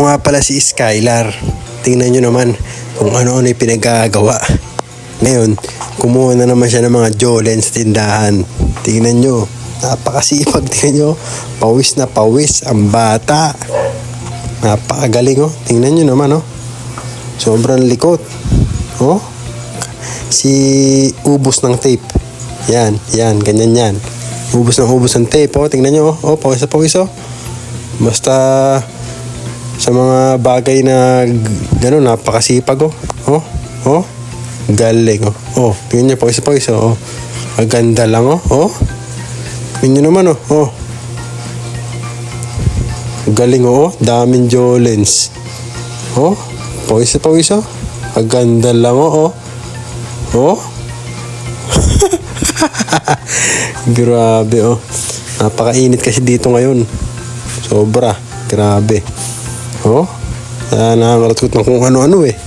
nga pala si Skylar. Tingnan nyo naman kung ano-ano yung pinagagawa. Ngayon, kumuha na naman siya ng mga Jolens tindahan. Tingnan nyo, napakasipag. Tingnan nyo, pawis na pawis ang bata. Napakagaling oh. Tingnan nyo naman oh. Sobrang likot. Oh. Si ubos ng tape. Yan, ganyan yan. Ubos ng tape oh. Tingnan nyo oh. Oh, pawis na pawis oh. Basta sa mga bagay na gano'n, napakasipag oh. Oh, oh. Galing oh. Oh, tingnan nyo, pawis na pawis oh. Ang ganda lang oh. Oh. Tingnan nyo naman oh. Oh. Galing oh. Daming Jolens. Oh. Pawis na pawis oh. Ang ganda lang oh. Oh. Grabe oh. Napakainit kasi dito ngayon. Sobra. Grabe. Oh. Nakakaratot ng kung ano-ano eh.